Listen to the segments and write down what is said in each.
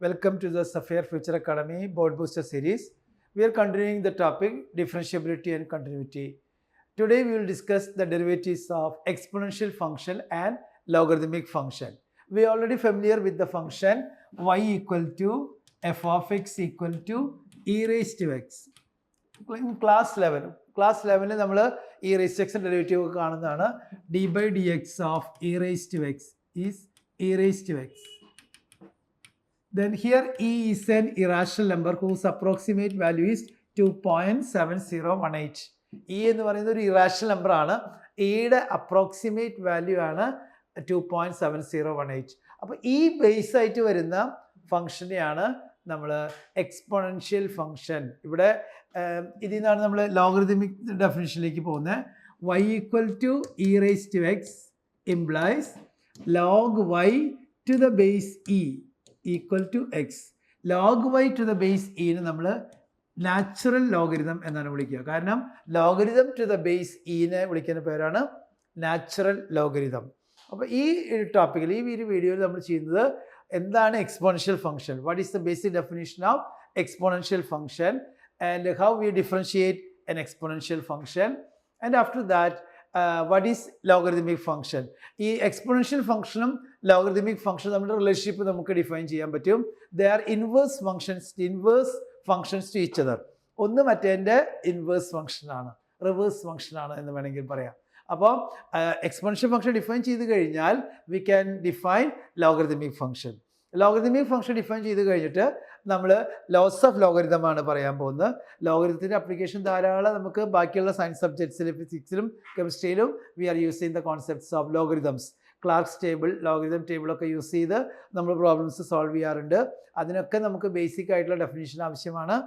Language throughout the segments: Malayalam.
Welcome to the Sapphire Future Academy Board Booster series. We are continuing the topic differentiability and continuity. Today we will discuss the derivatives of exponential function and logarithmic function. We are already familiar with the function y equal to f of x equal to e raised to x. In class 11 നമ്മൾ e raised to x derivative കാണുന്നതാണ്. d by dx of e raised to x is e raised to x. Then here e is an irrational number whose approximate value is 2.7018. e എന്ന് പറയുന്നത് ഒരു ഇറാഷണൽ നമ്പർ ആണ്. eയുടെ അപ്രോക്സിമേറ്റ് വാല്യൂ ആണ് 2.7018. അപ്പോൾ ഈ ബേസ് ആയിട്ട് വരുന്ന ഫംഗ്ഷനെയാണ് നമ്മൾ എക്സ്പോണൻഷ്യൽ ഫംഗ്ഷൻ. ഇവിടെ ഇതിൽ നിന്നാണ് നമ്മൾ ലോഗരിതമിക് ഡെഫിനിഷനിലേക്ക് പോകുന്നത്. y equal to e raise to x implies log y to the base e equal to x. Log y to the base ഇന് നമ്മൾ നാച്ചുറൽ ലോഗരിതം എന്നാണ് വിളിക്കുക. കാരണം ലോഗരിതം ടു ദ ബേസ് ഇനെ വിളിക്കുന്ന പേരാണ് നാച്ചുറൽ ലോഗരിതം. അപ്പോൾ ഈ ടോപ്പിക്കിൽ ഈ ഒരു വീഡിയോയിൽ നമ്മൾ ചെയ്യുന്നത് എന്താണ് exponential function, what is the basic definition of exponential function and how we differentiate an exponential function and after that what is logarithmic function. ഈ എക്സ്പോണൻഷ്യൽ ഫംഗ്ഷനും ലോഗരിതമിക് ഫംഗ്ഷനും നമ്മുടെ റിലേഷൻഷിപ്പ് നമുക്ക് ഡിഫൈൻ ചെയ്യാൻ പറ്റും. They are inverse functions to each other. ഒന്ന് മറ്റേതിൻ്റെ ഇൻവേഴ്സ് ഫംഗ്ഷനാണ്, റിവേഴ്സ് ഫംഗ്ഷനാണ് എന്ന് വേണമെങ്കിൽ പറയാം. അപ്പോൾ എക്സ്പോണൻഷ്യൽ ഫംഗ്ഷൻ ഡിഫൈൻ ചെയ്ത് കഴിഞ്ഞാൽ we can define logarithmic function. Logarithmic function define ചെയ്ത് കഴിഞ്ഞിട്ട് നമ്മൾ ലോസ് ഓഫ് ലോഗരിതമാണ് പറയാൻ പോകുന്നത്. ലോഗരിതത്തിൻ്റെ അപ്ലിക്കേഷൻ ധാരാളം നമുക്ക് ബാക്കിയുള്ള സയൻസ് സബ്ജക്ട്സിലും ഫിസിക്സിലും കെമിസ്ട്രിയിലും we are using the concepts of logarithms. Clark's table, logarithm ടേബിളൊക്കെ യൂസ് ചെയ്ത് നമ്മൾ പ്രോബ്ലംസ് സോൾവ് ചെയ്യാറുണ്ട്. അതിനൊക്കെ നമുക്ക് ബേസിക് ആയിട്ടുള്ള ഡെഫിനിഷൻ ആവശ്യമാണ്.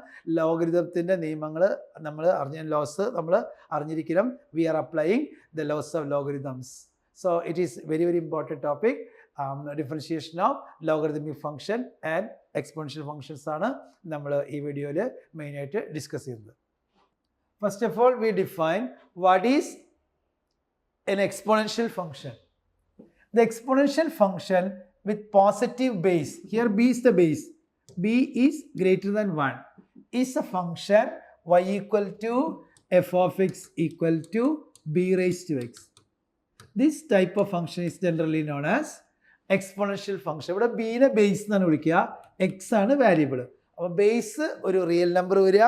ലോഗരിതത്തിൻ്റെ നിയമങ്ങൾ നമ്മൾ ലോസ് നമ്മൾ അറിഞ്ഞിരിക്കണം. We are applying the laws of logarithms. So it is very very important topic. Differentiation of logarithmic function and exponential functions ആണ് നമ്മൾ ഈ വീഡിയോയിൽ മെയിനായിട്ട് ഡിസ്കസ് ചെയ്യുന്നത്. First of all we define what is an exponential function. The exponential function with positive base, here b is the base, b is greater than 1, is a function y equal to f of x equal to b raised to x. This type of function is generally known as exponential function. ഇവിടെ b നെ ബേസ് എന്നാണ് വിളിക്കുക, x ആണ് വേരിയബിൾ. അപ്പോൾ ബേസ് ഒരു റിയൽ നമ്പർ വരിക,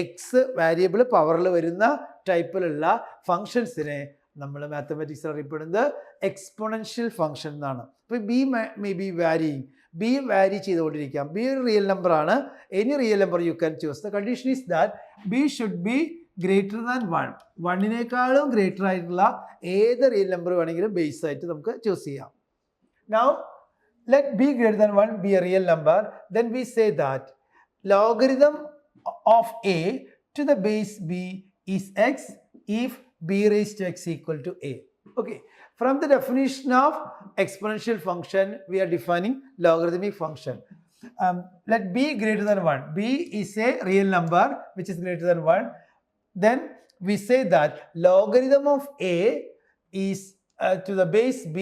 x വേരിയബിൾ പവറിൽ വരുന്ന ടൈപ്പിലുള്ള ഫങ്ഷൻസിനെ നമ്മൾ മാത്തമാറ്റിക്സിൽ അറിയപ്പെടുന്നത് എക്സ്പോണൻഷ്യൽ ഫംഗ്ഷൻ എന്നാണ്. അപ്പോൾ B may be varying, B vary ചെയ്തുകൊണ്ടിരിക്കാം. ബി ഒരു റിയൽ നമ്പർ ആണ്. Any real number you can choose. The condition is that B should be greater than 1. 1നേക്കാളും ഗ്രേറ്റർ ആയിട്ടുള്ള ഏത് റിയൽ നമ്പർ വേണമെങ്കിലും ബേസ് ആയിട്ട് നമുക്ക് ചൂസ് ചെയ്യാം. Now let b greater than 1 b a real number. Then we say that logarithm of a to the base b is x if b raised to x equal to a. Okay, from the definition of exponential function we are defining logarithmic function. Let b greater than 1. b is a real number which is greater than 1. Then we say that logarithm of a is to the base b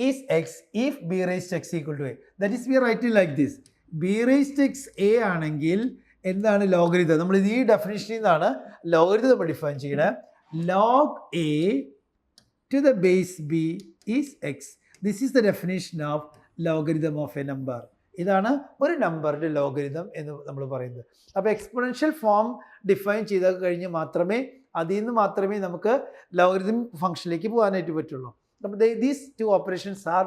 is x if b raised to x equal to a. That is, we are writing like this. b raised to x a ആണെങ്കിൽ എന്താണ് ലോഗരിതം? നമ്മൾ ഈ ഡെഫിനിഷനിൽ നിന്നാണ് ലോഗരിതം നമ്മൾ ഡിഫൈൻ ചെയ്യണത്. log a to the base b is x. This is the definition of logarithm of a number. ഇതാണ് ഒരു നമ്പറിൻ്റെ ലോഗരിതം എന്ന് നമ്മൾ പറയുന്നത്. അപ്പോൾ എക്സ്പോണൻഷ്യൽ ഫോം ഡിഫൈൻ ചെയ്ത് കഴിഞ്ഞ് മാത്രമേ അതിൽ നിന്ന് മാത്രമേ നമുക്ക് ലോഗരിതം ഫംഗ്ഷനിലേക്ക് പോകാനായിട്ട് പറ്റുള്ളൂ. അപ്പോൾ these two operations are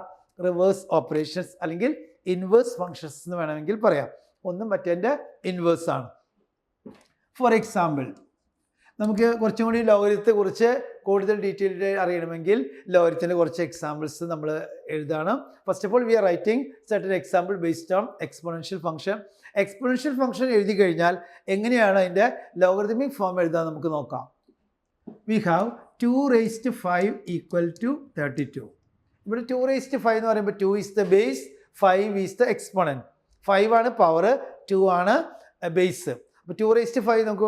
reverse operations അല്ലെങ്കിൽ ഇൻവേഴ്സ് ഫംഗ്ഷൻസ് എന്ന് വേണമെങ്കിൽ പറയാം. ഒന്നും മറ്റേൻ്റെ ഇൻവേഴ്സ് ആണ്. ഫോർ എക്സാമ്പിൾ, നമുക്ക് കുറച്ചും കൂടി ലോഗരിതത്തെ കുറിച്ച് കൂടുതൽ ഡീറ്റെയിൽഡ് അറിയണമെങ്കിൽ ലോഗരിതത്തിൻ്റെ കുറച്ച് എക്സാമ്പിൾസ് നമ്മൾ എഴുതാണ്. First of all we are writing certain example based on exponential function. Exponential function എഴുതി കഴിഞ്ഞാൽ എങ്ങനെയാണ് അതിൻ്റെ ലോഗരിതമിക് ഫോം എഴുതാൻ നമുക്ക് നോക്കാം. We have 2 raised to 5 equal to 32. ഇവിടെ 2 raised to 5 എന്ന് പറയുമ്പോൾ 2 is the base, 5 is the exponent. 5 ആണ് പവർ, 2 ആണ് ബേസ്. അപ്പോൾ 2 raised to 5 നമുക്ക്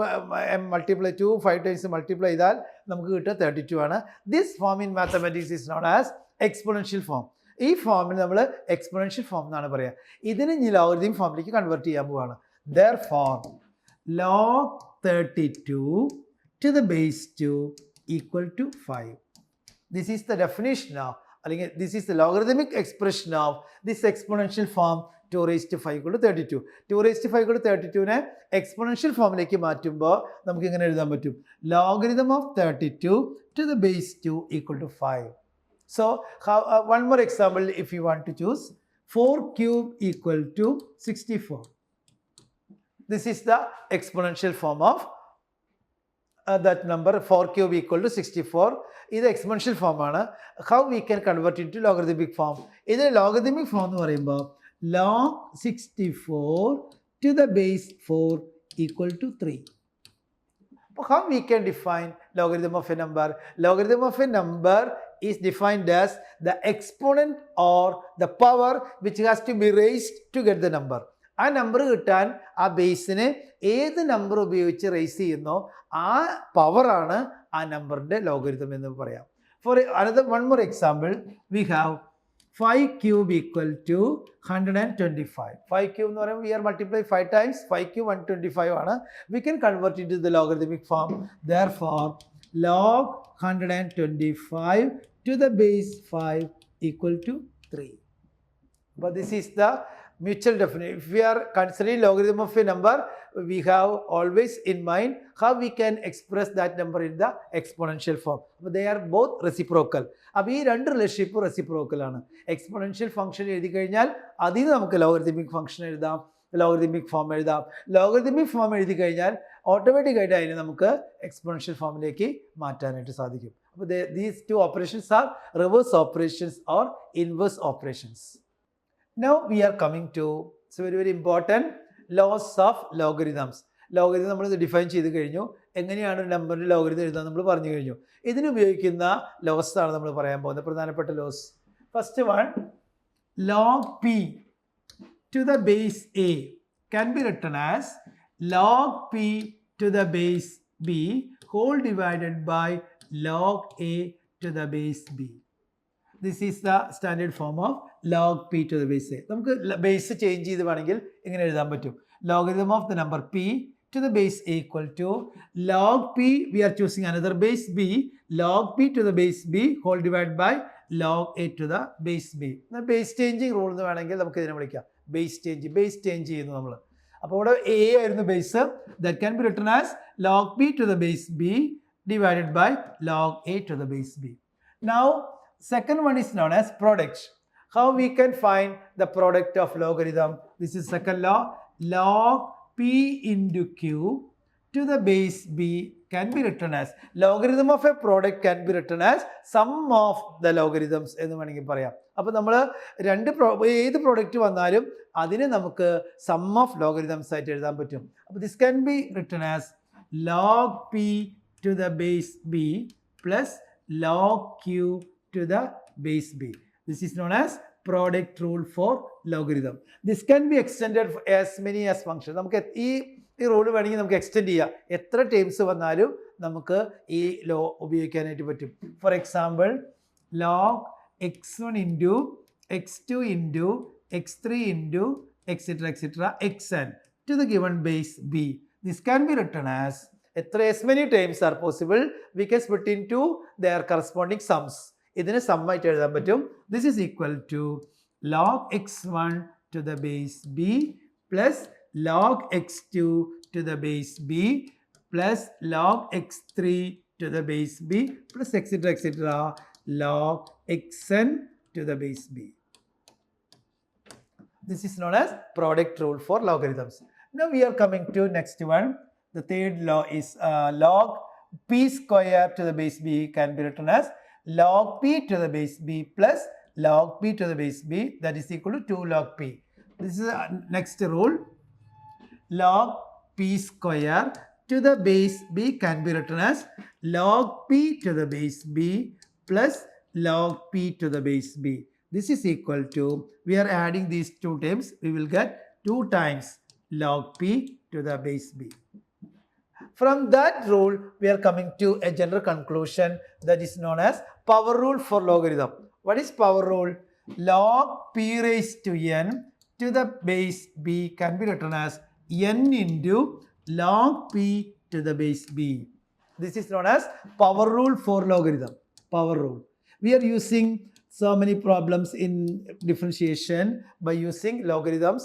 മൾട്ടിപ്ലൈ 2 5 ടൈംസ് മൾട്ടിപ്ലൈ ചെയ്താൽ നമുക്ക് കിട്ടുക 32 ആണ്. This form in mathematics is known as exponential form. ഈ ഫോമിൽ നമ്മൾ എക്സ്പൊണൻഷ്യൽ ഫോം എന്നാണ് പറയുക. ഇതിനെ ഇനി ലോഗരിതം ഫോമിലേക്ക് കൺവേർട്ട് ചെയ്യാൻ പോവാണ്. Therefore, log 32 to the base 2 equal to 5. This is the definition of, അല്ലെങ്കിൽ this is the logarithmic expression of this exponential form 2 raised to 5 equal to 32. 2 raised to 5 equal to 32നെ exponential ഫോമിലേക്ക് മാറ്റുമ്പോൾ നമുക്ക് ഇങ്ങനെ എഴുതാൻ പറ്റും. Logarithm of 32 to the base 2 equal to 5. So, one more example if you want to choose. 4 cube equal to 64. This is the exponential form of that number 4 cube equal to 64. This is exponential form. How we can convert into logarithmic form? This is logarithmic form log 64 to the base 4 equal to 3. How we can define logarithm of a number? Logarithm of a number is defined as the exponent or the power which has to be raised to get the number. ആ നമ്പർ കിട്ടാൻ ആ ബേസിനെ ഏത് നമ്പർ ഉപയോഗിച്ച് റേസ് ചെയ്യുന്നോ ആ പവറാണ് ആ നമ്പറിൻ്റെ ലോഗരിതം എന്ന് പറയാം. For another one more example we have 5 cube equal to 125. 5 cube എന്ന് പറയുമ്പോൾ we are multiply 5 times 5 cube 125 ആണ്. We can convert into the logarithmic form. Therefore, log 125 to the base 5 equal to 3. But this is the mutual definition. If we are considering logarithm of a number, we have always in mind how we can express that number in the exponential form. But they are both reciprocal. അപ്പോൾ ഈ രണ്ട് റിലേഷൻഷിപ്പും റെസിപ്രോക്കൽ ആണ്. എക്സ്പൊണൻഷ്യൽ ഫംഗ്ഷൻ എഴുതി കഴിഞ്ഞാൽ അതിന് നമുക്ക് ലോഗരിതമിക് ഫംഗ്ഷൻ എഴുതാം, ലോഗരിതമിക് ഫോം എഴുതാം. ലോഗരിതമിക് ഫോം എഴുതി കഴിഞ്ഞാൽ ഓട്ടോമാറ്റിക്കായിട്ട് അതിനെ നമുക്ക് എക്സ്പൊണൻഷ്യൽ ഫോമിലേക്ക് മാറ്റാനായിട്ട് സാധിക്കും. അപ്പോൾ these two operations are reverse operations or inverse operations. Now we are coming to very very important laws of logarithms. Logarithm നമ്മൾ ഡിഫൈൻ ചെയ്ത് കഴിഞ്ഞു. എങ്ങനെയാണ് ഒരു നമ്പറിൻ്റെ ലോഗരിതം എഴുതാൻ നമ്മൾ പറഞ്ഞു കഴിഞ്ഞു. ഇതിന് ഉപയോഗിക്കുന്ന ലോസ് ആണ് നമ്മൾ പറയാൻ പോകുന്നത്, പ്രധാനപ്പെട്ട laws. First one, log p to the base a can be written as log p to the base b whole divided by log a to the base b. This is the standard form of log p to the base a. നമുക്ക് ബേസ് ചേഞ്ച് ചെയ്ത് വേണമെങ്കിൽ ഇങ്ങനെ എഴുതാൻ പറ്റും. Logarithm of the number p to the base a equal to log p, we are choosing another base b, log p to the base b whole divided by log a to the base b. Base changing rule എന്ന് വേണമെങ്കിൽ നമുക്ക് ഇതിനെ വിളിക്കാം ബേസ് ചേഞ്ച് ചെയ്യുന്നു നമ്മൾ. അപ്പോൾ ഇവിടെ a ആയിരുന്നു base. That can be written as log p to the base b divided by log a to the base b. Now second one is known as product. How we can find the product of logarithm? This is second law. Log p into q to the base b can be written as, logarithm of a product can be written as sum of the logarithms എന്ന് വേണമെങ്കിൽ പറയാം. അപ്പോൾ നമ്മൾ ഏത് പ്രോഡക്റ്റ് വന്നാലും അതിനെ നമുക്ക് സം ഓഫ് ലോഗരിതംസ് ആയിട്ട് എഴുതാൻ പറ്റും. അപ്പോൾ this can be written as log p to the base b plus log q to the base b. This is known as product rule for logarithm. This can be extended as many as function. നമുക്ക് ഈ റൂൾ വേണമെങ്കിൽ നമുക്ക് എക്സ്റ്റെൻഡ് ചെയ്യാം. എത്ര ടേംസ് വന്നാലും നമുക്ക് ഈ ലോ ഉപയോഗിക്കാനായിട്ട് പറ്റും. For example, log x1 into x2 into x3 into etc xn to the given base b. This can be written as, as many times are possible, we can split into their corresponding sums. ഇതിനെ സം ആയിട്ട് എഴുതാൻ പറ്റും. This is equal to log x1 to the base b plus log x2 to the base b plus log x3 to the base b plus etc log xn to the base b. This is known as product rule for logarithms. Now we are coming to next one. The third law is log p square to the base b can be written as log p to the base b plus log p to the base b, that is equal to 2 log p. This is next rule. Log p square to the base b can be written as log p to the base b plus log p to the base b. This is equal to, we are adding these two terms, we will get 2 times log p to the base b. From that rule, we are coming to a general conclusion that is known as power rule for logarithm. What is power rule? log p raised to n to the base b can be written as n into log p to the base b. This is known as power rule for logarithm. Power rule. We are using so many problems in differentiation by using logarithms.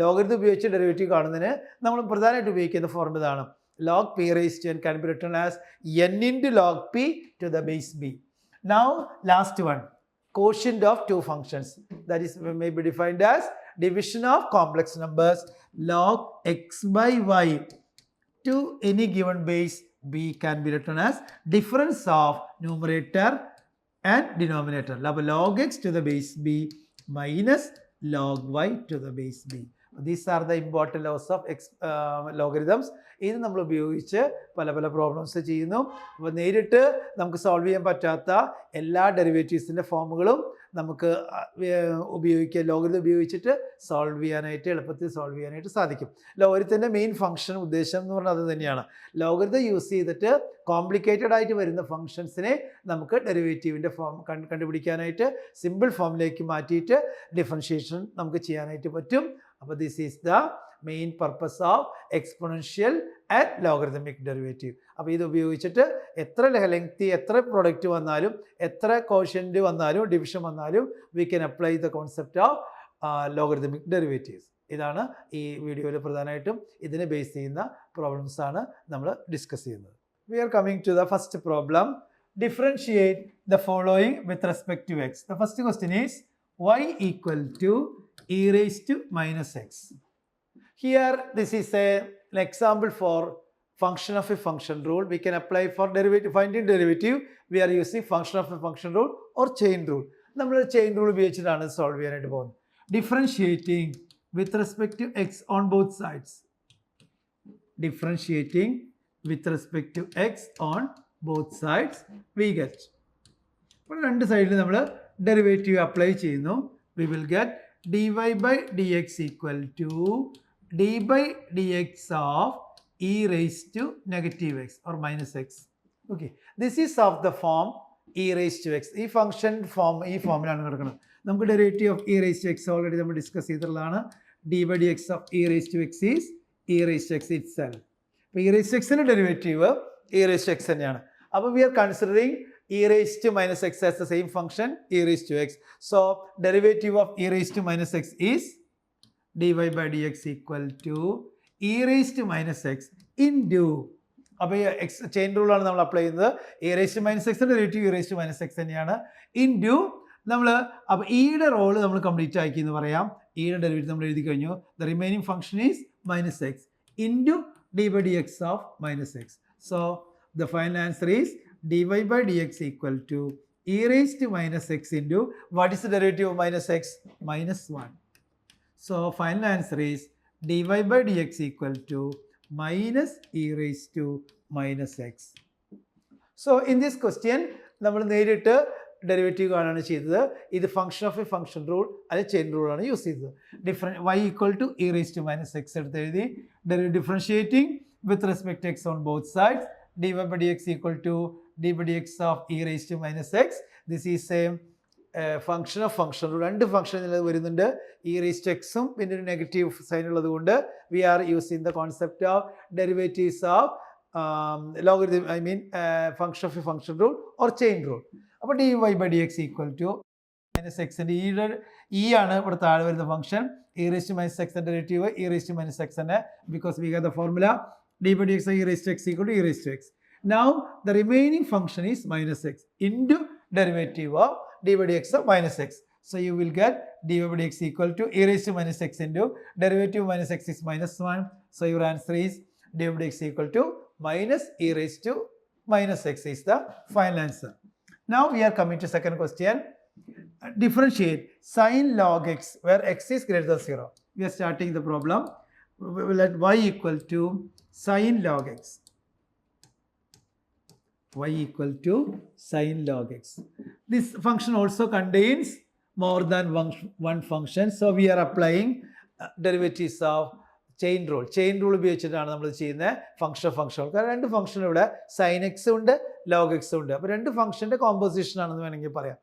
Logarithm ഉപയോഗിച്ച് ഡെറിവേറ്റീവ് കാണുന്നതിന് നമ്മൾ പ്രധാനമായിട്ട് ഉപയോഗിക്കുന്ന ഫോർമുല ഇതാണ്. Log p raised to n can be written as n into log p to the base b. Now last one, quotient of two functions, that is may be defined as division of complex numbers. Log x by y to any given base b can be written as difference of numerator and denominator. Log x to the base b minus log y to the base b. These are the important laws of logarithms. ഇത് നമ്മൾ ഉപയോഗിച്ച് പല പല പ്രോബ്ലംസ് ചെയ്യുന്നു. അപ്പോൾ നേരിട്ട് നമുക്ക് സോൾവ് ചെയ്യാൻ പറ്റാത്ത എല്ലാ ഡെറിവേറ്റീവ്സിൻ്റെ ഫോമുകളും നമുക്ക് ഉപയോഗിക്കുക, ലോഗരിതം ഉപയോഗിച്ചിട്ട് സോൾവ് ചെയ്യാനായിട്ട്, എളുപ്പത്തിൽ സോൾവ് ചെയ്യാനായിട്ട് സാധിക്കും. ലോഗരിതത്തിൻ്റെ മെയിൻ ഫംഗ്ഷൻ ഉദ്ദേശം എന്ന് പറഞ്ഞാൽ അത് തന്നെയാണ്. ലോഗരിതം യൂസ് ചെയ്തിട്ട് കോംപ്ലിക്കേറ്റഡ് ആയിട്ട് വരുന്ന ഫംഗ്ഷൻസിനെ നമുക്ക് ഡെറിവേറ്റീവിൻ്റെ ഫോം കണ്ടുപിടിക്കാനായിട്ട് സിമ്പിൾ ഫോമിലേക്ക് മാറ്റിയിട്ട് ഡിഫറൻഷിയേഷൻ നമുക്ക് ചെയ്യാനായിട്ട് പറ്റും. അപ്പോൾ this is the main purpose of exponential and logarithmic derivative. അപ്പോൾ ഇത് ഉപയോഗിച്ചിട്ട് എത്ര ലെങ്തി, എത്ര പ്രൊഡക്റ്റ് വന്നാലും, എത്ര കോഷ്യൻ്റ് വന്നാലും, ഡിവിഷൻ വന്നാലും we can apply the concept of logarithmic derivatives. ഇതാണ് ഈ വീഡിയോയിൽ പ്രധാനമായിട്ടും ഇതിനെ ബേസ് ചെയ്യുന്ന പ്രോബ്ലംസ് ആണ് നമ്മൾ ഡിസ്കസ് ചെയ്യുന്നത്. We are coming to the first problem. Differentiate the following with respect to x. The first question is y equal to e raised to minus x. Here this is an example for function of a function rule. We can apply for derivative, finding derivative. We are using function of a function rule or chain rule. നമ്മൾ ചെയിൻ റൂൾ ഉപയോഗിച്ചിട്ടാണ് സോൾവ് ചെയ്യാനായിട്ട് പോകുന്നത്. Differentiating with respect to x on both sides. Differentiating with respect to x on both sides we get. അപ്പോൾ രണ്ട് സൈഡിൽ നമ്മൾ ഡെറിവേറ്റീവ് അപ്ലൈ ചെയ്യുന്നു. We will get dy by dx equal to d by dx of e raised to negative x or minus x. Okay, this is of the form e raised to x. ഈ ഫംഗ്ഷൻ ഈ ഫോമിലാണ് കിടക്കുന്നത്. നമുക്ക് derivative of e raised to x already നമ്മൾ ഡിസ്കസ് ചെയ്തിട്ടുള്ളതാണ്. d by dx of e raised to x is e raised to x itself. അപ്പോൾ e raised to x-ന്റെ derivative e raised to x തന്നെയാണ്. അപ്പോൾ we are considering e raised to minus x as the same function e raised to x. So derivative of e raised to minus x is dy by dx equal to e raised to minus x into, അപ്പോൾ ഈ എക്സ് ചെയിൻ റൂളാണ് നമ്മൾ അപ്ലൈ ചെയ്യുന്നത്. e raised to minus x derivative e raised to minus x തന്നെയാണ്. ഇൻറ്റു നമ്മൾ അപ്പോൾ ഇയുടെ റോള് നമ്മൾ കംപ്ലീറ്റ് ആക്കി എന്ന് പറയാം. ഇയുടെ ഡെറിവേറ്റീവ് നമ്മൾ എഴുതി കഴിഞ്ഞു. The remaining function is minus x into d by dx of minus x. So the final answer is dy by dx equal to e raised to minus x into, what is the derivative of minus x? Minus 1. So final answer is dy by dx equal to minus e raised to minus x. So in this question നമ്മൾ നേരിട്ട് ഡെറിവേറ്റീവ് കാണാണ് ചെയ്തത്. ഇത് function of a function rule അല്ലെങ്കിൽ ചെയിൻ റൂളാണ് യൂസ് ചെയ്തത്. y equal to e raised to minus x എടുത്ത് എഴുതി. Differentiating with respect x on both sides. dy by dx equal to d by dx of e raised to minus x. This is a function of function rule. രണ്ട് ഫംഗ്ഷൻ വരുന്നുണ്ട്. e raised to x ഉം പിന്നെ ഒരു നെഗറ്റീവ് സൈൻ ഉള്ളത് കൊണ്ട് we are using the concept of derivatives of logarithm, I mean function of a function rule or chain rule. അപ്പോൾ dy by dx equal to minus x ൻ്റെ e ആണ് ഇവിടെ താഴെ വരുന്ന function. e raised to minus x ൻ്റെ derivative e raised to minus x തന്നെ, because we got the formula d by dx of e raised to x equal to e raised to x. Now the remaining function is minus x into derivative of d by dx of minus x. So you will get dy by dx equal to e raised to minus x into derivative of minus x is minus 1. So your answer is dy by dx equal to minus e raised to minus x is the final answer. Now we are coming to second question. Differentiate sin log x where x is greater than 0. We are starting the problem. We will let y equal to sin log x. Y equal to sin log x. This function also contains more than one function. So we are applying derivatives of chain rule. Chain rule ഉപയോഗിച്ചിട്ടാണ് നമ്മൾ ചെയ്യുന്നത് ഫംഗ്ഷൻ. കാരണം രണ്ട് ഫംഗ്ഷൻ ഇവിടെ sin x ഉണ്ട് log x ഉണ്ട്. അപ്പോൾ രണ്ട് ഫംഗ്ഷൻ്റെ കോമ്പോസിഷൻ ആണെന്ന് വേണമെങ്കിൽ പറയാം.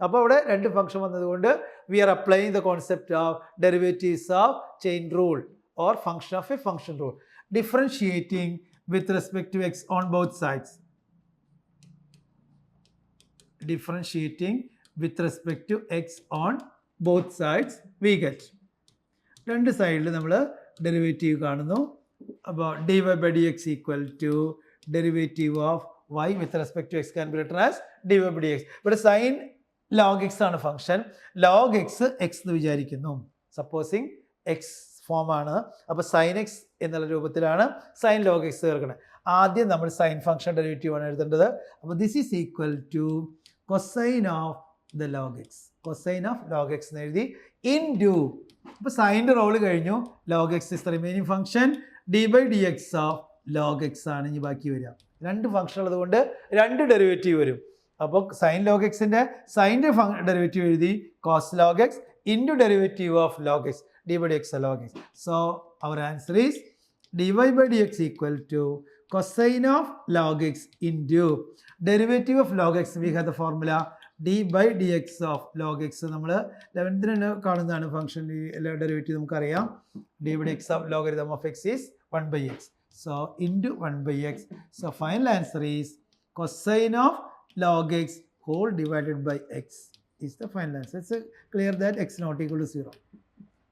അപ്പോൾ ഇവിടെ രണ്ട് ഫംഗ്ഷൻ വന്നതുകൊണ്ട് we are applying the concept of derivatives of chain rule or function of a function rule. Differentiating with respect to x on both sides. Differentiating with respect to x on both sides we get. രണ്ട് സൈഡിൽ നമ്മൾ ഡെറിവേറ്റീവ് കാണുന്നു. അപ്പോൾ d y by d x equal to derivative of y with respect to x can be written as d y by d x. ഇവിടെ സൈൻ ലോഗ് എക്സ് ആണ് ഫംഗ്ഷൻ. ലോഗ് എക്സ് എക്സ് എന്ന് വിചാരിക്കുന്നു. സപ്പോസിങ് എക്സ് ഫോം ആണ്. അപ്പോൾ സൈൻ എക്സ് എന്നുള്ള രൂപത്തിലാണ് സൈൻ ലോഗ് എക്സ് ചേർക്കുന്നത്. ആദ്യം നമ്മൾ സൈൻ ഫംഗ്ഷൻ ഡെറിവേറ്റീവ് ആണ് എഴുതേണ്ടത്. അപ്പോൾ this is equal to cosine of the log x. Cosine of log x എന്ന് എഴുതി ഇൻ ടു. അപ്പോൾ സൈൻ്റെ റോള് കഴിഞ്ഞു. Log x is the remaining function. D by d x of log x ആണ് ഇനി ബാക്കി വരിക. രണ്ട് ഫംഗ്ഷൻ ഉള്ളതുകൊണ്ട് രണ്ട് ഡെറിവേറ്റീവ് വരും. അപ്പോൾ സൈൻ ലോഗ് എക്സിൻ്റെ സൈൻ്റെ ഡെറിവേറ്റീവ് എഴുതി cos log x into derivative of log x d by d x log x. So our answer is d y by d x equal to cosine of log x into derivative of log x. We have the formula d by dx of log x. നമ്മൾ 11th കാണുന്നതാണ് ഫംഗ്ഷൻ ഡെറിവേറ്റീവ് നമുക്കറിയാം. d by dx of logarithm of x is 1 by x. So into 1 by x. So final answer is cosine of log x whole divided by x is the final answer. It's clear that x not equal to 0.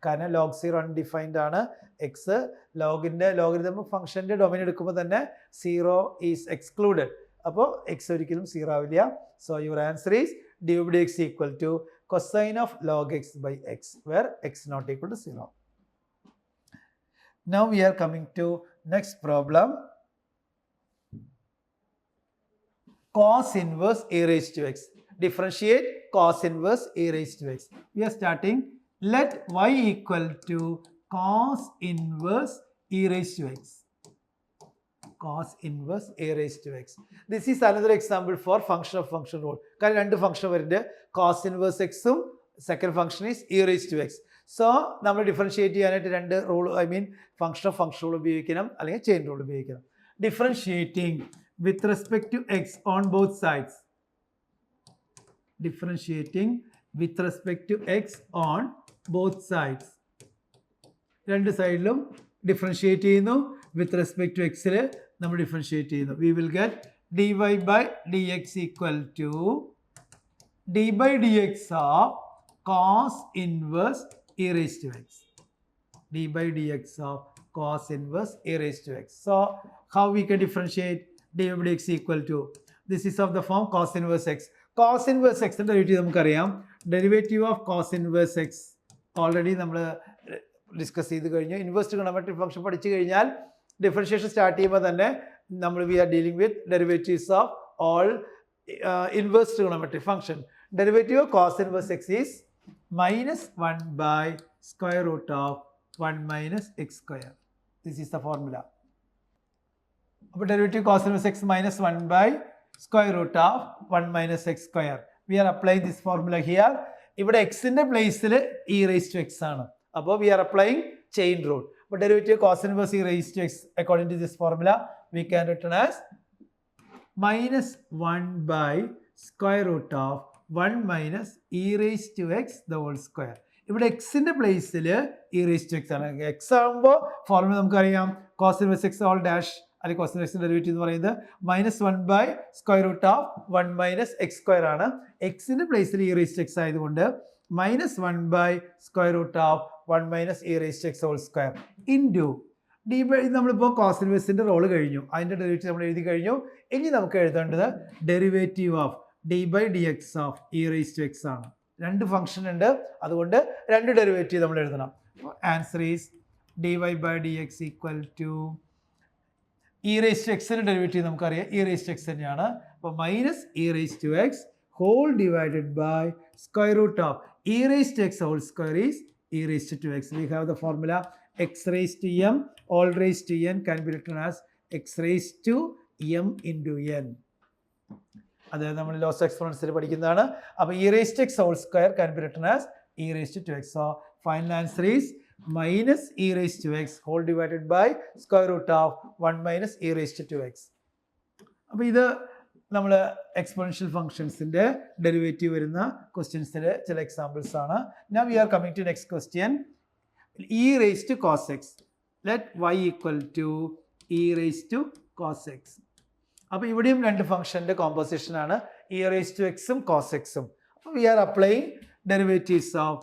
കാരണം log 0 അൺഡിഫൈൻഡ് ആണ്. എക്സ് ലോഗിൻ്റെ ലോഗരിതം ഫംഗ്ഷൻ്റെ ഡൊമൈൻ എടുക്കുമ്പോൾ തന്നെ 0 ഈസ് എക്സ്ക്ലൂഡഡ്. അപ്പോൾ എക്സ് ഒരിക്കലും 0 ആവില്ല. So your answer is d by d x equal to cosine of log x by x where x not equal to 0. Now we are coming to next problem. Cos inverse a raised to x. Differentiate cos inverse a raised to x. We are starting. Let y equal to cos inverse e raised to x. Cos inverse a raised to x. This is another example for function of function rule. കാരണം രണ്ട് ഫംഗ്ഷൻ വരുന്നുണ്ട്. cos inverse x ഉം second function is e raised to x. So നമ്മൾ ഡിഫറൻഷിയേറ്റ് ചെയ്യാനായിട്ട് രണ്ട് rule function of function rule ഉപയോഗിക്കണം അല്ലെങ്കിൽ ചെയിൻ റൂൾ ഉപയോഗിക്കണം. Differentiating with respect to x on both sides. Differentiating with respect to x on both sides. രണ്ട് സൈഡിലും ഡിഫറൻഷിയേറ്റ് ചെയ്യുന്നു. വിത്ത് റെസ്പെക്ട് ടു എക്സിൽ നമ്മൾ ഡിഫറൻഷിയേറ്റ് ചെയ്യുന്നു. We will get d y by d x equal to d by d x of cos inverse e raised to x. d by dx of cos inverse e raised to x. So how we can differentiate d by dx equal to, this is of the form cos inverse x. Cos inverse x ന്റെ ഡെറിവേറ്റീവ് നമുക്കറിയാം. Derivative of cos inverse x already നമ്മൾ ഡിസ്കസ് ചെയ്ത് കഴിഞ്ഞു. ഇൻവേഴ്സ് ട്രിഗണോമെട്രിക് ഫംഗ്ഷൻ പഠിച്ചു കഴിഞ്ഞാൽ ഡിഫറൻഷിയേഷൻ സ്റ്റാർട്ട് ചെയ്യുമ്പോൾ തന്നെ നമ്മൾ we are dealing with derivatives of all inverse trigonometric function. Derivative of cos inverse x is minus 1 by square root of 1 minus x square. This is the formula. അപ്പോൾ derivative cos inverse x minus 1 by square root of 1 minus x square. We are applying this formula here. ഇവിടെ എക്സിൻ്റെ പ്ലേസിൽ e raised to x ആണ്. അപ്പോൾ we are applying chain rule. അപ്പോൾ derivative cos inverse e raised to x according to this formula we can written as minus 1 by square root of 1 minus e raised to x the whole square. ഇവിടെ എക്സിൻ്റെ പ്ലേസിൽ e raised to x ആണ്. എക്സ് ആകുമ്പോൾ ഫോർമുല നമുക്കറിയാം cos inverse x all dash അല്ലെങ്കിൽ cos inverse ഡെറിവേറ്റീവ് എന്ന് പറയുന്നത് minus 1 by square root of 1 minus x square ആണ്. എക്സിൻ്റെ പ്ലേസിൽ e raised to x ആയതുകൊണ്ട് minus 1 by square root of 1 minus e raised to x whole square into d by, നമ്മളിപ്പോൾ cos inverse റോള് കഴിഞ്ഞു. അതിൻ്റെ ഡെറിവേറ്റീവ് നമ്മൾ എഴുതി കഴിഞ്ഞു. ഇനി നമുക്ക് എഴുതേണ്ടത് derivative of d by dx of e raised to x ആണ്. രണ്ട് ഫംഗ്ഷൻ ഉണ്ട്, അതുകൊണ്ട് രണ്ട് ഡെറിവേറ്റീവ് നമ്മൾ എഴുതണം. Answer is dy by dx equal to e raised to x ൻ്റെ ഡെറിവേറ്റീവ് നമുക്കറിയാം e raised to x തന്നെയാണ്. അപ്പോൾ minus e raised to x whole divided by square root of e raised to x whole square is e raised to x. We have the formula x raised to m all raised to n can be written as x raised to m into n. അതായത് നമ്മൾ ലോസ് എക്സ്പോണൻസിൽ പഠിക്കുന്നതാണ്. അപ്പോൾ e raised to x whole square can be written as e raised to x. So final answer is minus e raised to x whole divided by square root of 1 minus e raised to x. അപ്പോൾ ഇത് നമ്മൾ എക്സ്പോണൻഷ്യൽ ഫംഗ്ഷൻസിൻ്റെ ഡെറിവേറ്റീവ് വരുന്ന ക്വസ്റ്റ്യൻസിൻ്റെ ചില എക്സാമ്പിൾസ് ആണ്. Now we are coming to next question. E raised to cos x. Let y equal to e raised to cos x. അപ്പോൾ ഇവിടെയും രണ്ട് ഫംഗ്ഷൻ്റെ കോമ്പോസിഷൻ ആണ്, e raised to x ഉം cos x ഉം. അപ്പോൾ we are applying derivatives of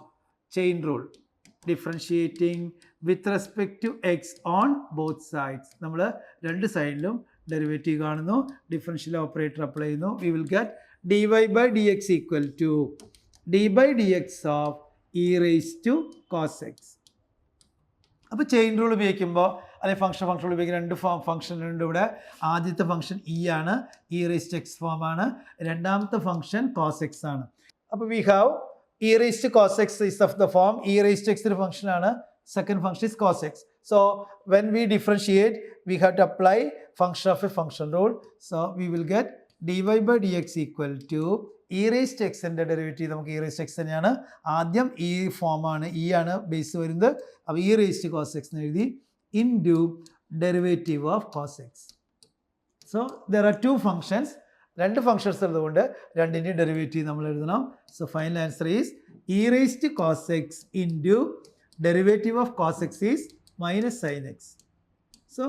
chain rule, differentiating with respect to x on both sides. നമ്മൾ രണ്ട് സൈഡിലും ഡെറിവേറ്റീവ് കാണുന്നു, ഡിഫറൻഷ്യൽ ഓപ്പറേറ്റർ അപ്ലൈ ചെയ്യുന്നു. We will get dy by dx equal to d by dx of e raised to cos x. അപ്പോൾ ചെയിൻ റൂൾ ഉപയോഗിക്കുമ്പോൾ അല്ലെങ്കിൽ ഫംഗ്ഷൻ ഉപയോഗിക്കുന്ന രണ്ട് ഫംഗ്ഷൻ ഉണ്ട് ഇവിടെ. ആദ്യത്തെ ഫംഗ്ഷൻ ഇ ആണ്, e raised to x form ആണ്. രണ്ടാമത്തെ ഫംഗ്ഷൻ cos x ആണ്. അപ്പോൾ we have e raised to cos x is of the form e raised to x ഒരു ഫംഗ്ഷൻ ആണ്, second function is cos x. So when we differentiate, we have to apply function of a function rule. So we will get dy by dx equal to e raised to x ന്റെ ഡെറിവേറ്റീവ് നമുക്ക് e raised to x തന്നെയാണ്. ആദ്യം ഈ ഫോമാണ്, ഇ ആണ് ബേസ് വരുന്നത്. അപ്പോൾ e raised to cos x എന്ന് എഴുതി into derivative of cos x. So there are two functions, രണ്ട് ഫംഗ്ഷൻസ് ഉള്ളതുകൊണ്ട് രണ്ടിൻ്റെ ഡെറിവേറ്റീവ് നമ്മൾ എഴുതണം. So final answer is e raised to cos x into derivative of cos x is minus sin x. So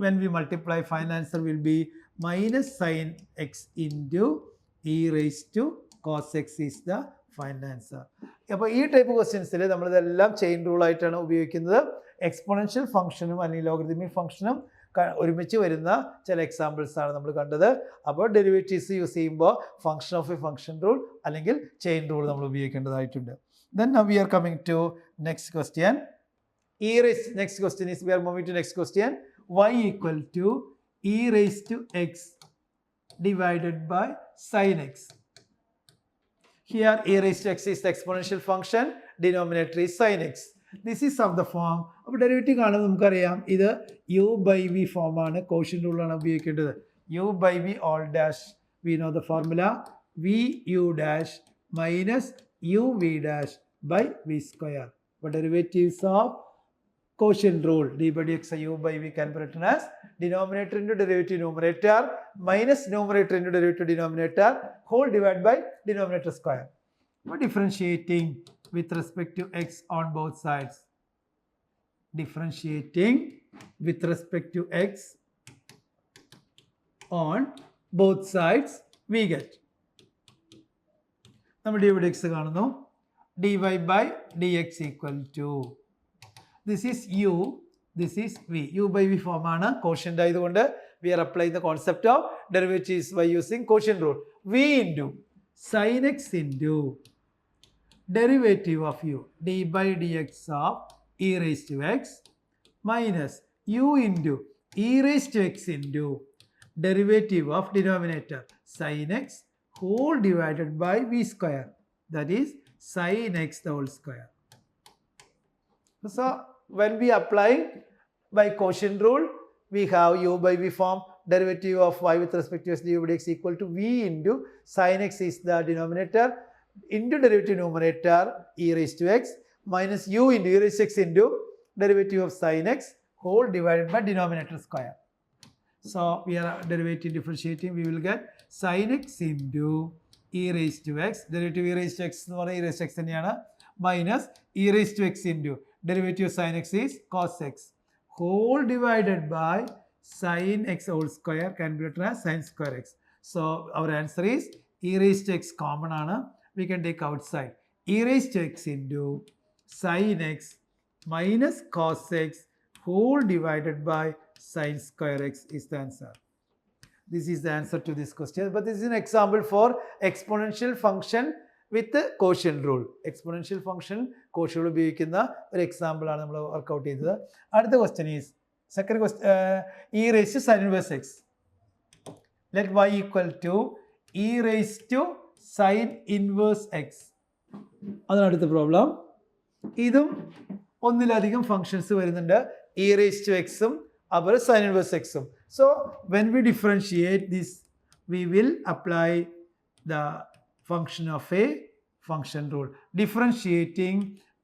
when we multiply, final answer will be minus sin x into e raised to cos x is the final answer. അപ്പോൾ ഈ ടൈപ്പ് ക്വസ്റ്റ്യൻസിൽ നമ്മളിതെല്ലാം ചെയിൻ റൂൾ ആയിട്ടാണ് ഉപയോഗിക്കുന്നത്. എക്സ്പോണൻഷ്യൽ ഫംഗ്ഷനും അല്ലെങ്കിൽ ലോഗരിതമിക് ഫംഗ്ഷനും ഒരുമിച്ച് വരുന്ന ചില എക്സാമ്പിൾസ് ആണ് നമ്മൾ കണ്ടത്. അപ്പോൾ ഡെറിവേറ്റീവ്സ് യൂസ് ചെയ്യുമ്പോൾ function of a function rule അല്ലെങ്കിൽ ചെയിൻ റൂൾ നമ്മൾ ഉപയോഗിക്കേണ്ടതായിട്ടുണ്ട്. Then now we are coming to next question. Next question is, we are moving to next question. Y equal to e raised to x divided by sin x. Here e raised to x is the exponential function, denominator is sin x. This is of the form. അപ്പോൾ ഡെറിവേറ്റീവ് കാണുമ്പോൾ നമുക്കറിയാം ഇത് u by v ഫോം ആണ്, കോഷ്യൻ റൂളാണ് ഉപയോഗിക്കേണ്ടത്. u by v all dash, we know the formula, v u dash minus u v dash by v square. But derivatives of quotient rule, d by dx u by v can be written as denominator into derivative numerator minus numerator into derivative denominator whole divided by denominator square. But differentiating with respect to x on both sides, differentiating with respect to x on both sides, we get നമ്മൾ d by dx കാണുന്നു, dy by dx equal to, this is u, this is v. u by v form ആണ്, quotient ആയതുകൊണ്ട് we are applying the concept of derivatives by using quotient rule. v into sin x into derivative of u, d by dx of e raised to x minus u into e raised to x into derivative of denominator sin x whole divided by v square, that is sin x the whole square. So when we apply by quotient rule, we have u by v form, derivative of y with respect to x d by dx equal to v into sin x is the denominator into derivative numerator e raised to x minus u into e raised to x into derivative of sin x whole divided by denominator square. So we are derivative differentiating, we will get sin x into e raised to x, derivative e raised to x എന്ന് പറഞ്ഞാൽ e raised to x തന്നെയാണ്, minus e raised to x into derivative of sin x is cos x whole divided by sin x whole square can be written as sin square x. So our answer is e raised to x common ആണ്, we can take outside e raised to x into sin x minus cos x whole divided by sin square x is the answer. This is the answer to this question, but this is an example for exponential function with the quotient rule. Exponential function quotient rule ഉപയോഗിക്കുന്ന ഒരു എക്സാമ്പിൾ ആണ് നമ്മൾ വർക്ക്ഔട്ട് ചെയ്തത്. അടുത്ത question is second question, e raised to sin inverse x. Let y equal to e raised to sin inverse x. അതാണ് അടുത്ത പ്രോബ്ലം. ഇതും ഒന്നിലധികം ഫങ്ഷൻസ് വരുന്നുണ്ട്, e raised to x ഉം അതുപോലെ sin inverse x ഉം. So when we differentiate this, we will apply the function of a function rule, differentiating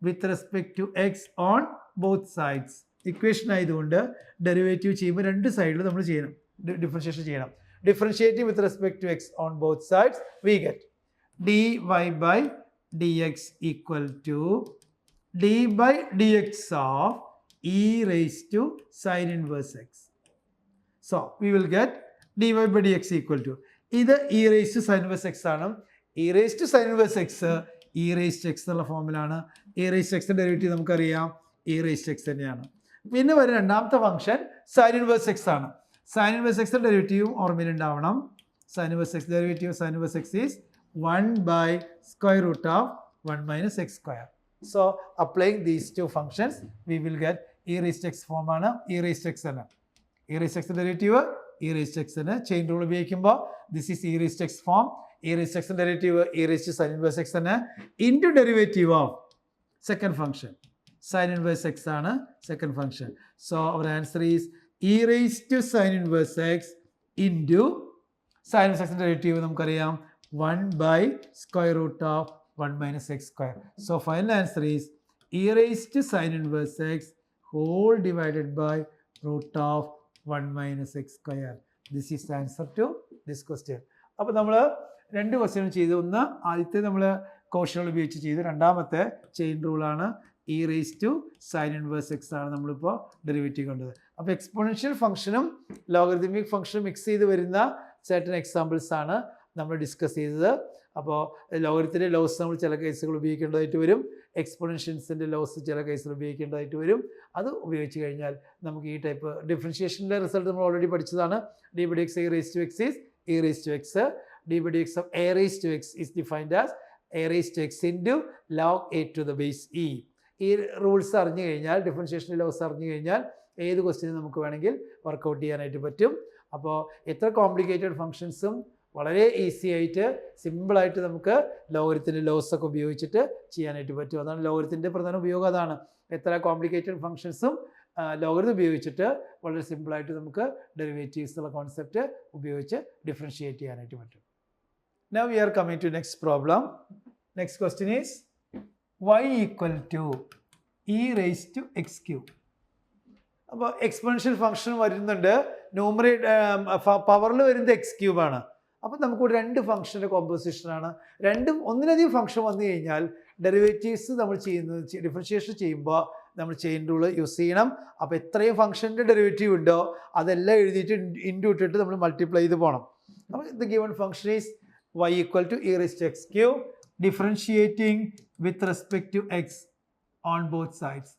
with respect to x on both sides. Equation ആയതുകൊണ്ട് ഡെറിവേറ്റീവ് ചെയ്യുമ്പോൾ രണ്ട് സൈഡിലും നമ്മൾ ചെയ്യണം, ഡിഫറൻഷിയേഷൻ ചെയ്യണം. Differentiating with respect to x on both sides, we get dy by dx equal to d by dx of e raised to sin inverse x. So we will get dy by dx equal to ഇത് e raised to sin inverse x ആണ്. e raised to sin inverse x e raised to x എന്നുള്ള ഫോമിലാണ്. e raised to x derivative നമുക്കറിയാം e raised to x തന്നെയാണ്. പിന്നെ വരുന്ന രണ്ടാമത്തെ ഫംഗ്ഷൻ sin inverse x ആണ്. sin inverse x ഡെറിവേറ്റീവ് ഓർമ്മയിലുണ്ടാവണം. sin inverse x derivative sin inverse x is 1 by square root of 1 minus x square. So applying these two functions we will get e raised to x form ആണ് e raised to x ആണ്. e raised to x derivative e raised to x ന് ചെയിൻ റൂൾ ഉപയോഗിക്കുമ്പോൾ this is e raised to x form. e raised to x derivative e raised to sin inverse x ആണ് into derivative of second function sin inverse x ആണ് second function. So our answer is e raised to sin inverse x into sin inverse x derivative നമുക്കറിയാം 1 by square root of 1 minus x square. So final answer is e raised to sin inverse x whole divided by root of 1 minus x square. This is the answer to this question. അപ്പോൾ നമ്മൾ രണ്ട് ക്വസ്റ്റ്യൻ ചെയ്തു. ഒന്ന് ആദ്യത്തെ നമ്മൾ കോഷ്യൽ ഉപയോഗിച്ച് ചെയ്തു. രണ്ടാമത്തെ chain റൂളാണ് e raised to sin inverse x ആണ് നമ്മളിപ്പോൾ ഡെറിവേറ്റീവ് കണ്ടത്. അപ്പോൾ എക്സ്പോണൻഷ്യൽ ഫംഗ്ഷനും ലോഗരിതമിക് ഫംഗ്ഷനും മിക്സ് ചെയ്ത് വരുന്ന certain എക്സാമ്പിൾസ് ആണ് നമ്മൾ ഡിസ്കസ് ചെയ്തത്. അപ്പോൾ ലോഗരിത്തിൻ്റെ ലോസ് നമ്മൾ ചില കേസുകൾ ഉപയോഗിക്കേണ്ടതായിട്ട് വരും. എക്സ്പോണൻഷ്യൽസിൻ്റെ ലോസ് ചില കേസുകൾ ഉപയോഗിക്കേണ്ടതായിട്ട് വരും. അത് ഉപയോഗിച്ച് കഴിഞ്ഞാൽ നമുക്ക് ഈ ടൈപ്പ് ഡിഫറൻഷിയേഷൻ്റെ റിസൾട്ട് നമ്മൾ ഓൾറെഡി പഠിച്ചതാണ്. D by d x a raise to x is a raise to x. D by d x of a raise to x is defined as a raise to x into log a to the base e. ഈ റൂൾസ് അറിഞ്ഞു കഴിഞ്ഞാൽ, ഡിഫറൻഷിയേഷൻ്റെ ലോസ് അറിഞ്ഞു കഴിഞ്ഞാൽ ഏത് ക്വസ്റ്റ്യനും നമുക്ക് വേണമെങ്കിൽ വർക്കൗട്ട് ചെയ്യാനായിട്ട് പറ്റും. അപ്പോൾ എത്ര കോംപ്ലിക്കേറ്റഡ് ഫങ്ഷൻസും വളരെ ഈസി ആയിട്ട് സിമ്പിളായിട്ട് നമുക്ക് ലോഗരിത്തിൻ്റെ ലോസ് ഒക്കെ ഉപയോഗിച്ചിട്ട് ചെയ്യാനായിട്ട് പറ്റും. അതാണ് ലോഗരിത്തിൻ്റെ പ്രധാന ഉപയോഗം. അതാണ് എത്ര കോംപ്ലിക്കേറ്റഡ് ഫങ്ഷൻസും ലോഗരിതം ഉപയോഗിച്ചിട്ട് വളരെ സിമ്പിളായിട്ട് നമുക്ക് ഡെറിവേറ്റീവ്സ് എന്നുള്ള കോൺസെപ്റ്റ് ഉപയോഗിച്ച് ഡിഫറൻഷിയേറ്റ് ചെയ്യാനായിട്ട് പറ്റും. Now we are coming to next problem. Next question is y equal to e raised to x cube. അപ്പോൾ എക്സ്പോണൻഷ്യൽ ഫംഗ്ഷൻ വരുന്നുണ്ട്. പവറിൽ വരുന്നത് എക്സ് ക്യൂബാണ്. അപ്പോൾ നമുക്ക് രണ്ട് ഫംഗ്ഷൻ്റെ കോമ്പോസിഷനാണ്. ഒന്നിലധികം ഫംഗ്ഷൻ വന്നു കഴിഞ്ഞാൽ ഡെറിവേറ്റീവ്സ് നമ്മൾ ചെയ്യുന്നത് ഡിഫറൻഷിയേഷൻ ചെയ്യുമ്പോൾ നമ്മൾ ചെയിൻ റൂൾ യൂസ് ചെയ്യണം. അപ്പോൾ എത്രയും ഫംഗ്ഷൻ്റെ ഡെറിവേറ്റീവ് ഉണ്ടോ അതെല്ലാം എഴുതിയിട്ട് ഇൻറ്റു ഇട്ടിട്ട് നമ്മൾ മൾട്ടിപ്ലൈ ചെയ്ത് പോകണം. അപ്പോൾ the given function is y equal to e raised to x cube differentiating with respect to x on both sides.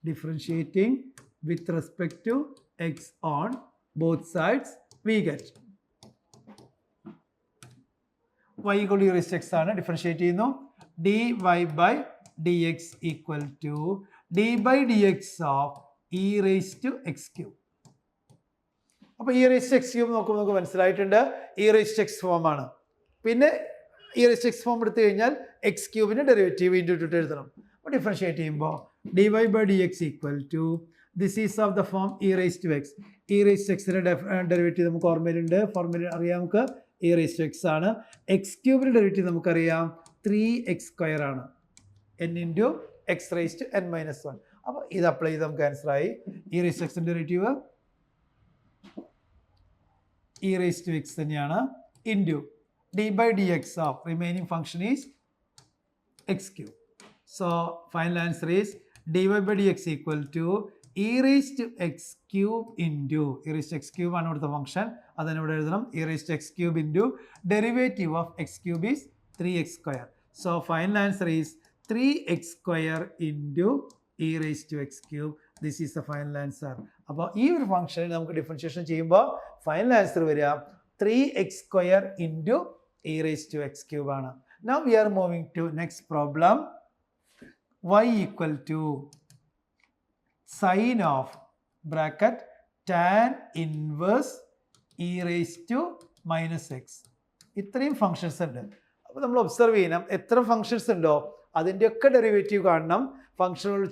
Differentiating with respect to x on both sides, we get y equal to e raised to x ആണ് ഡിഫറൻഷിയേറ്റ് ചെയ്യുന്നു. dy by dx equal to d by dx of e raised to x cube. അപ്പോൾ e raised to x cube നോക്കുമ്പോൾ നമുക്ക് മനസ്സിലായിട്ടുണ്ട് e raised to x ഫോമാണ്. പിന്നെ e raised to x form എടുത്തു കഴിഞ്ഞാൽ എക്സ് ക്യൂബിൻ്റെ ഡെറിവേറ്റീവ് ഇൻറ്റു ഇട്ടിട്ട് എഴുതണം. അപ്പോൾ ഡിഫറൻഷിയേറ്റ് ചെയ്യുമ്പോൾ dy by dx equal to this is of the form e raised to x. e raised to xൻ്റെ ഡെറിവേറ്റീവ് നമുക്ക് ഓർമ്മയിലുണ്ട്. ഫോർമുല അറിയാം നമുക്ക്. e raised to x ആണ്. എക്സ് ക്യൂബിൻ്റെ ഡെറിവേറ്റീവ് നമുക്കറിയാം 3x square ആണ്. n into x raised to n minus 1. അപ്പോൾ ഇത് അപ്ലൈ ചെയ്ത് നമുക്ക് ആൻസറായി. e raised to xൻ്റെ derivative e raised to x തന്നെയാണ് into d by dx of remaining function is x cube. So final answer is dy by dx equal to e raised to x cube into e raised to x cube ആണ് ഇവിടുത്തെ ഫംഗ്ഷൻ. അതിന് ഇവിടെ എഴുതണം e raised to x cube into derivative of x cube is 3x square. So final answer is 3x square into e raised to x cube. This is the final answer. അപ്പോൾ ഈ ഒരു ഫംഗ്ഷനിൽ നമുക്ക് ഡിഫറൻഷിയേഷൻ ചെയ്യുമ്പോൾ ഫൈനൽ ആൻസർ വരിക 3x square into e raised to x cube ആണ്. Now we are moving to next problem. y equal to sin of bracket tan inverse e raised to minus x. ഇത്രയും ഫങ്ഷൻസ് ഉണ്ട്. അപ്പോൾ നമ്മൾ ഒബ്സർവ് ചെയ്യണം എത്ര ഫങ്ഷൻസ് ഉണ്ടോ അതിൻ്റെയൊക്കെ ഡെറിവേറ്റീവ് കാണണം. ഫംഗ്ഷനുകൾ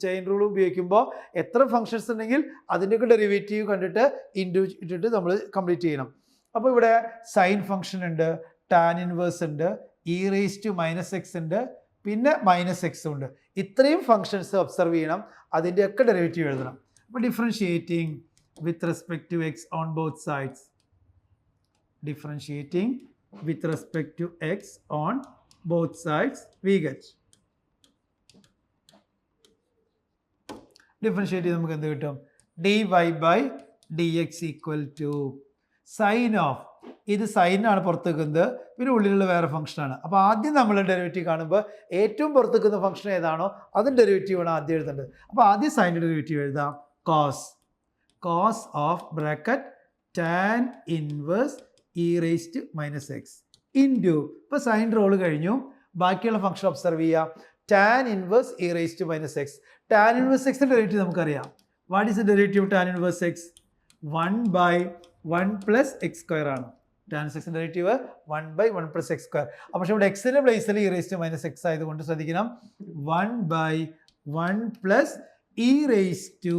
ചെയിൻ റൂൾ ഉപയോഗിക്കുമ്പോൾ എത്ര ഫങ്ഷൻസ് ഉണ്ടെങ്കിൽ അതിൻ്റെയൊക്കെ ഡെറിവേറ്റീവ് കണ്ടിട്ട് ഇൻറ്റു ഇട്ടിട്ട് നമ്മൾ കംപ്ലീറ്റ് ചെയ്യണം. അപ്പോൾ ഇവിടെ സൈൻ ഫംഗ്ഷൻ ഉണ്ട്, ടാൻ ഇൻവേഴ്സ് ഉണ്ട്, e raise to minus x ഉണ്ട്, പിന്നെ മൈനസ് എക്സ് ഉണ്ട്. ഇത്രയും ഫങ്ഷൻസ് ഒബ്സർവ് ചെയ്യണം, അതിൻ്റെയൊക്കെ ഡെറിവേറ്റീവ് എഴുതണം. അപ്പോൾ differentiating with respect to x on both sides. Differentiating with respect to x on both sides, we get. Differentiate നമുക്ക് എന്ത് കിട്ടും? dy by dx equal to sin of, ഇത് സൈൻ ആണ് പുറത്ത് വെക്കുന്നത്, പിന്നെ ഉള്ളിലുള്ള വേറെ ഫംഗ്ഷനാണ്. അപ്പോൾ ആദ്യം നമ്മൾ ഡെറിവേറ്റീവ് കാണുമ്പോൾ ഏറ്റവും പുറത്ത് വെക്കുന്ന ഫംഗ്ഷൻ ഏതാണോ അതിൻ്റെ ഡെറിവേറ്റീവ് ആണ് ആദ്യം എഴുതേണ്ടത്. അപ്പോൾ ആദ്യം സൈൻ്റെ ഡെറിവേറ്റീവ് എഴുതാം. Cos of bracket tan inverse e raise to minus x into, ഇപ്പോൾ സൈൻ റോൾ കഴിഞ്ഞു, ബാക്കിയുള്ള ഫംഗ്ഷൻ ഒബ്സർവ് ചെയ്യുക. Tan inverse e raise to minus x. Tan inverse എക്സിൻ്റെ ഡെറിവേറ്റീവ് നമുക്കറിയാം. What is the derivative tan inverse x? 1/1 plus x square ആണ്. ടാൻ എക്സിൻ്റെ ഡെറിവേറ്റീവ് 1/1 പ്ലസ് എക്സ് സ്ക്വയർ. പക്ഷേ ഇവിടെ എക്സിൻ്റെ പ്ലേസിൽ e raise to minus x ആയതുകൊണ്ട് ശ്രദ്ധിക്കണം, 1/1 plus e raise to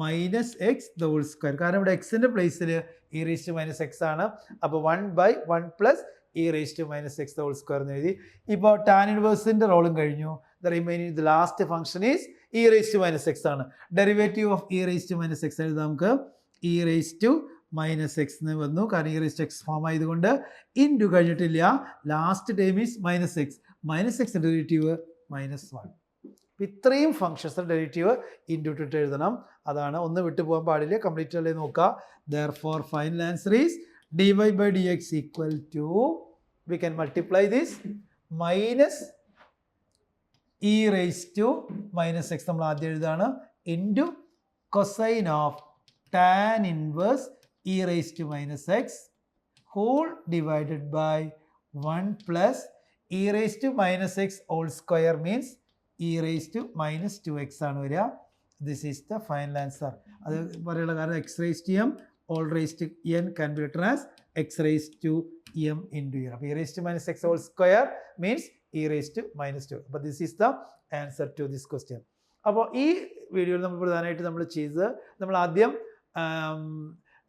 minus x the whole square. കാരണം ഇവിടെ എക്സിൻ്റെ പ്ലേസിൽ e raise to minus x ആണ്. അപ്പോൾ 1/1 plus e raise to minus x the whole square എന്ന് എഴുതി. ഇപ്പോൾ ടാൻ ഇൻവേഴ്സിൻ്റെ റോളും കഴിഞ്ഞു. The remaining the last function is e raise to minus x ആണ്. Derivative of e raise to minus x എഴുതാം നമുക്ക്. E raise to minus x എന്ന് വന്നു, കാരണം e raise to x form ആയതുകൊണ്ട്. ഇൻറ്റു കഴിഞ്ഞിട്ടില്ല, last time is minus X. Minus എക്സിൻ്റെ ഡെറിവേറ്റീവ് -1. അപ്പോൾ ഇത്രയും ഫംഗ്ഷൻസിൻ്റെ ഡെറിവേറ്റീവ് ഇൻറ്റു ഇട്ടിട്ട് എഴുതണം. അതാണ്, ഒന്ന് വിട്ടു പോകാൻ പാടില്ല, കംപ്ലീറ്റ് അല്ലേ നോക്കുക. Therefore final answer is dy by dx equal to, we can multiply this, minus e raised to minus x നമ്മൾ ആദ്യം എഴുതാണ്, into cosine of tan inverse e raised to minus x whole divided by 1 plus e raised to minus x whole square means e raised to minus 2x ആണ് വരിക. This is the final answer. അത് പറയുള്ള കാരണം x raised to m all raised to n can be written as x raised to m into n. അപ്പോൾ e raised to minus x whole square means e raised to minus 2. അപ്പോൾ this is the answer to this question. അപ്പോൾ ഈ വീഡിയോയിൽ നമ്മൾ പ്രധാനമായിട്ട് നമ്മൾ ചെയ്തത്, നമ്മൾ ആദ്യം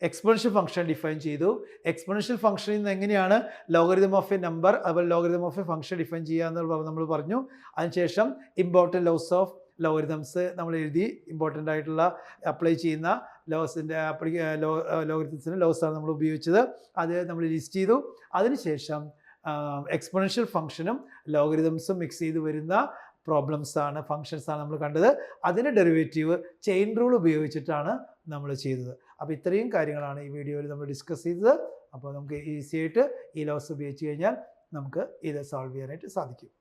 എക്സ്പോണൻഷ്യൽ ഫംഗ്ഷൻ ഡിഫൈൻ ചെയ്തു. എക്സ്പോണൻഷ്യൽ ഫംഗ്ഷനിൽ നിന്ന് എങ്ങനെയാണ് ലോഗരിതം ഓഫ് എ നമ്പർ അതുപോലെ logarithm of a function define ചെയ്യുക എന്ന് നമ്മൾ പറഞ്ഞു. അതിനുശേഷം ഇമ്പോർട്ടൻറ്റ് ലോസ് ഓഫ് ലോഗരിതംസ് നമ്മൾ എഴുതി. ഇമ്പോർട്ടൻ്റ് ആയിട്ടുള്ള അപ്ലൈ ചെയ്യുന്ന ലോസിൻ്റെ ലോഗരിതംസിൻ്റെ ലോസാണ് നമ്മൾ ഉപയോഗിച്ചത്. അത് നമ്മൾ ലിസ്റ്റ് ചെയ്തു. അതിനുശേഷം എക്സ്പോണൻഷ്യൽ ഫംഗ്ഷനും ലോഗരിതംസും മിക്സ് ചെയ്ത് വരുന്ന പ്രോബ്ലംസാണ്, ഫംഗ്ഷൻസാണ് നമ്മൾ കണ്ടത്. അതിൻ്റെ ഡെറിവേറ്റീവ് ചെയിൻ റൂൾ ഉപയോഗിച്ചിട്ടാണ് നമ്മൾ ചെയ്തത്. അപ്പോൾ ഇത്രയും കാര്യങ്ങളാണ് ഈ വീഡിയോയിൽ നമ്മൾ ഡിസ്കസ് ചെയ്തത്. അപ്പോൾ നമുക്ക് ഈസി ആയിട്ട് ഈ ലോസ് ഉപയോഗിച്ച് കഴിഞ്ഞാൽ നമുക്ക് ഇത് സോൾവ് ചെയ്യാനായിട്ട് സാധിക്കും.